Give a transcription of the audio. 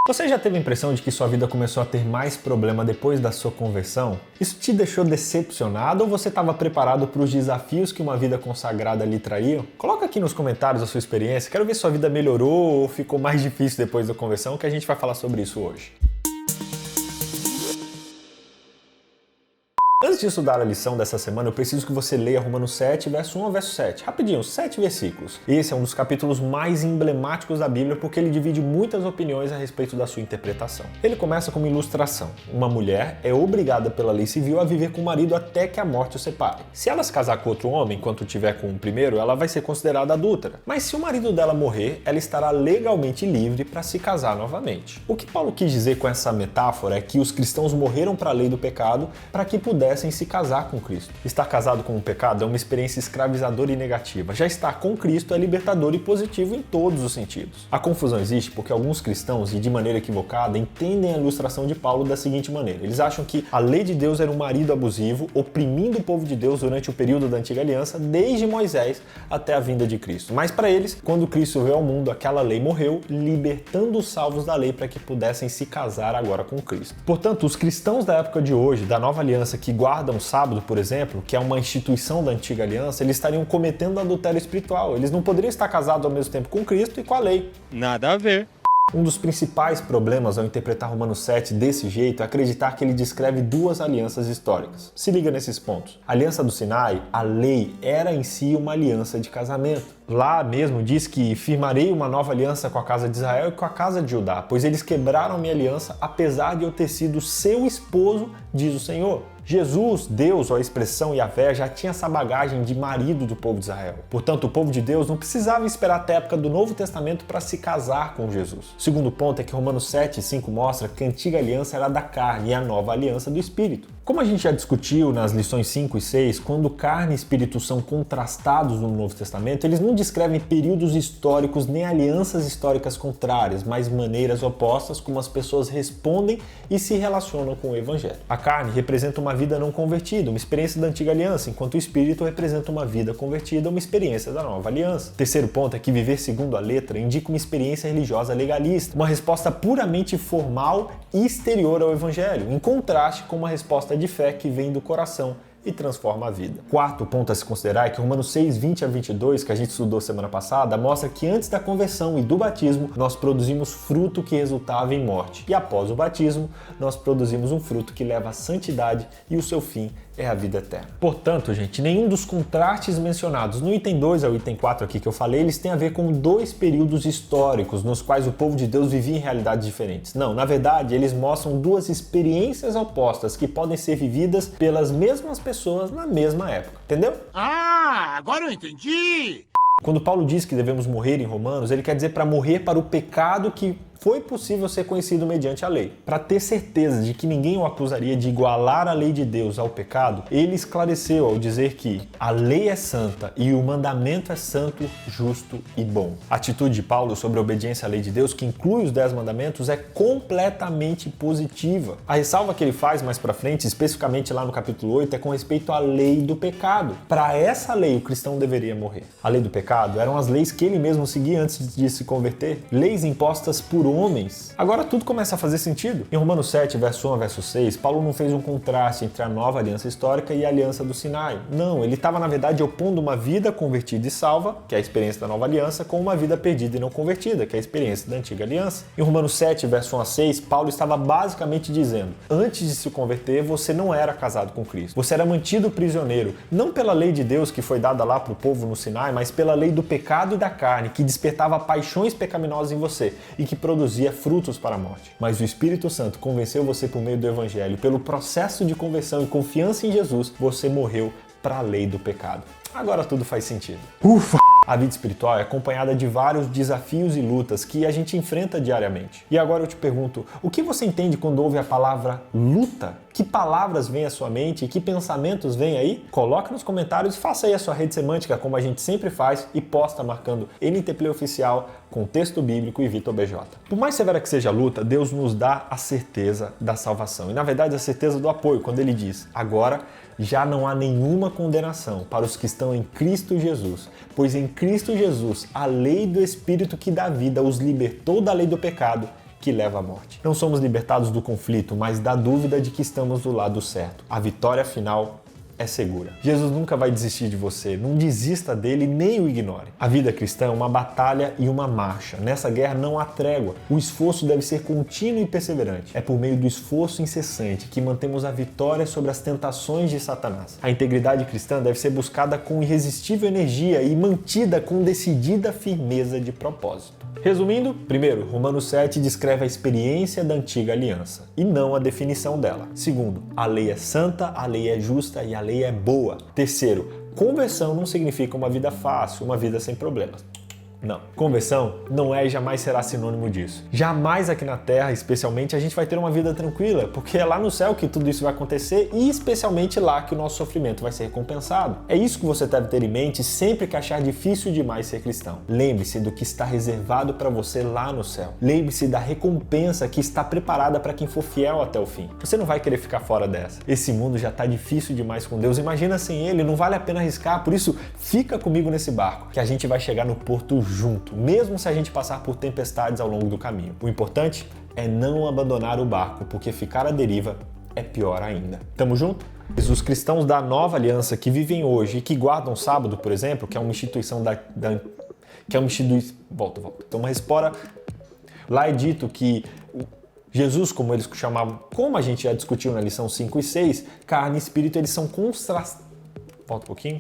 Você já teve a impressão de que sua vida começou a ter mais problema depois da sua conversão? Isso te deixou decepcionado ou você estava preparado para os desafios que uma vida consagrada lhe traria? Coloca aqui nos comentários a sua experiência, quero ver se sua vida melhorou ou ficou mais difícil depois da conversão, que a gente vai falar sobre isso hoje. Antes de estudar a lição dessa semana, eu preciso que você leia Romanos 7, verso 1 ao verso 7. Rapidinho, 7 versículos. Esse é um dos capítulos mais emblemáticos da Bíblia porque ele divide muitas opiniões a respeito da sua interpretação. Ele começa com uma ilustração. Uma mulher é obrigada pela lei civil a viver com o marido até que a morte o separe. Se ela se casar com outro homem enquanto estiver com o primeiro, ela vai ser considerada adúltera. Mas se o marido dela morrer, ela estará legalmente livre para se casar novamente. O que Paulo quis dizer com essa metáfora é que os cristãos morreram para a lei do pecado para que pudessem se casar com Cristo. Estar casado com o pecado é uma experiência escravizadora e negativa. Já estar com Cristo é libertador e positivo em todos os sentidos. A confusão existe porque alguns cristãos, e de maneira equivocada, entendem a ilustração de Paulo da seguinte maneira. Eles acham que a lei de Deus era um marido abusivo, oprimindo o povo de Deus durante o período da Antiga Aliança, desde Moisés até a vinda de Cristo. Mas para eles, quando Cristo veio ao mundo, aquela lei morreu, libertando os salvos da lei para que pudessem se casar agora com Cristo. Portanto, os cristãos da época de hoje, da nova aliança, que guardam o sábado, por exemplo, que é uma instituição da antiga aliança, eles estariam cometendo adultério espiritual. Eles não poderiam estar casados ao mesmo tempo com Cristo e com a lei. Nada a ver. Um dos principais problemas ao interpretar Romanos 7 desse jeito é acreditar que ele descreve duas alianças históricas. Se liga nesses pontos. A aliança do Sinai, a lei, era em si uma aliança de casamento. Lá mesmo diz que firmarei uma nova aliança com a casa de Israel e com a casa de Judá, pois eles quebraram a minha aliança apesar de eu ter sido seu esposo, diz o Senhor. Jesus, Deus, ou a expressão Yahvé, já tinha essa bagagem de marido do povo de Israel. Portanto, o povo de Deus não precisava esperar até a época do Novo Testamento para se casar com Jesus. O segundo ponto é que Romanos 7, 5 mostra que a antiga aliança era da carne e a nova aliança do Espírito. Como a gente já discutiu nas lições 5 e 6, quando carne e espírito são contrastados no Novo Testamento, eles não descrevem períodos históricos nem alianças históricas contrárias, mas maneiras opostas como as pessoas respondem e se relacionam com o Evangelho. A carne representa uma vida não convertida, uma experiência da antiga aliança, enquanto o espírito representa uma vida convertida, uma experiência da nova aliança. O terceiro ponto é que viver segundo a letra indica uma experiência religiosa legalista, uma resposta puramente formal e exterior ao Evangelho, em contraste com uma resposta de fé que vem do coração e transforma a vida. Quarto ponto a se considerar é que Romanos 6, 20 a 22, que a gente estudou semana passada, mostra que antes da conversão e do batismo, nós produzimos fruto que resultava em morte. E após o batismo, nós produzimos um fruto que leva à santidade e o seu fim é a vida eterna. Portanto, gente, nenhum dos contrastes mencionados no item 2 ao item 4 aqui que eu falei, eles têm a ver com dois períodos históricos nos quais o povo de Deus vivia em realidades diferentes. Não, na verdade, eles mostram duas experiências opostas que podem ser vividas pelas mesmas pessoas na mesma época. Entendeu? Ah, agora eu entendi! Quando Paulo diz que devemos morrer em Romanos, ele quer dizer para morrer para o pecado que foi possível ser conhecido mediante a lei. Para ter certeza de que ninguém o acusaria de igualar a lei de Deus ao pecado, ele esclareceu ao dizer que a lei é santa e o mandamento é santo, justo e bom. A atitude de Paulo sobre a obediência à lei de Deus, que inclui os 10 mandamentos, é completamente positiva. A ressalva que ele faz mais para frente, especificamente lá no capítulo 8, é com respeito à lei do pecado. Para essa lei, o cristão deveria morrer. A lei do pecado eram as leis que ele mesmo seguia antes de se converter, leis impostas por homens. Agora tudo começa a fazer sentido. Em Romanos 7, verso 1 a verso 6, Paulo não fez um contraste entre a nova aliança histórica e a aliança do Sinai. Não, ele estava na verdade opondo uma vida convertida e salva, que é a experiência da nova aliança, com uma vida perdida e não convertida, que é a experiência da antiga aliança. Em Romanos 7, verso 1 a 6, Paulo estava basicamente dizendo: antes de se converter, você não era casado com Cristo. Você era mantido prisioneiro, não pela lei de Deus que foi dada lá para o povo no Sinai, mas pela lei do pecado e da carne, que despertava paixões pecaminosas em você e que produzia frutos para a morte. Mas o Espírito Santo convenceu você por meio do Evangelho. Pelo processo de conversão e confiança em Jesus, você morreu para a lei do pecado. Agora tudo faz sentido. Ufa! A vida espiritual é acompanhada de vários desafios e lutas que a gente enfrenta diariamente. E agora eu te pergunto, o que você entende quando ouve a palavra luta? Que palavras vêm à sua mente e que pensamentos vêm aí? Coloca nos comentários e faça aí a sua rede semântica, como a gente sempre faz, e posta marcando NTPlay Oficial, Contexto Bíblico e Vitor BJ. Por mais severa que seja a luta, Deus nos dá a certeza da salvação. E na verdade a certeza do apoio, quando ele diz: agora já não há nenhuma condenação para os que estão em Cristo Jesus, pois em Cristo Jesus a lei do Espírito que dá vida os libertou da lei do pecado, que que leva à morte. Não somos libertados do conflito, mas da dúvida de que estamos do lado certo. A vitória final é segura. Jesus nunca vai desistir de você, não desista dele nem o ignore. A vida cristã é uma batalha e uma marcha. Nessa guerra não há trégua. O esforço deve ser contínuo e perseverante. É por meio do esforço incessante que mantemos a vitória sobre as tentações de Satanás. A integridade cristã deve ser buscada com irresistível energia e mantida com decidida firmeza de propósito. Resumindo, primeiro, Romanos 7 descreve a experiência da antiga aliança e não a definição dela. Segundo, a lei é santa, a lei é justa e a lei é boa. Terceiro, conversão não significa uma vida fácil, uma vida sem problemas. Não. Conversão não é e jamais será sinônimo disso. Jamais aqui na Terra, especialmente, a gente vai ter uma vida tranquila, porque é lá no céu que tudo isso vai acontecer e especialmente lá que o nosso sofrimento vai ser recompensado. É isso que você deve ter em mente sempre que achar difícil demais ser cristão. Lembre-se do que está reservado para você lá no céu. Lembre-se da recompensa que está preparada para quem for fiel até o fim. Você não vai querer ficar fora dessa. Esse mundo já está difícil demais com Deus. Imagina sem Ele, não vale a pena arriscar. Por isso, fica comigo nesse barco, que a gente vai chegar no porto junto, mesmo se a gente passar por tempestades ao longo do caminho. O importante é não abandonar o barco, porque ficar à deriva é pior ainda. Tamo junto? Os cristãos da nova aliança que vivem hoje e que guardam o sábado, por exemplo, que é uma instituição Volta. Então, uma espora. Lá é dito que Jesus, como eles chamavam, como a gente já discutiu na lição 5 e 6, carne e espírito, eles são contrastantes. Volta um pouquinho.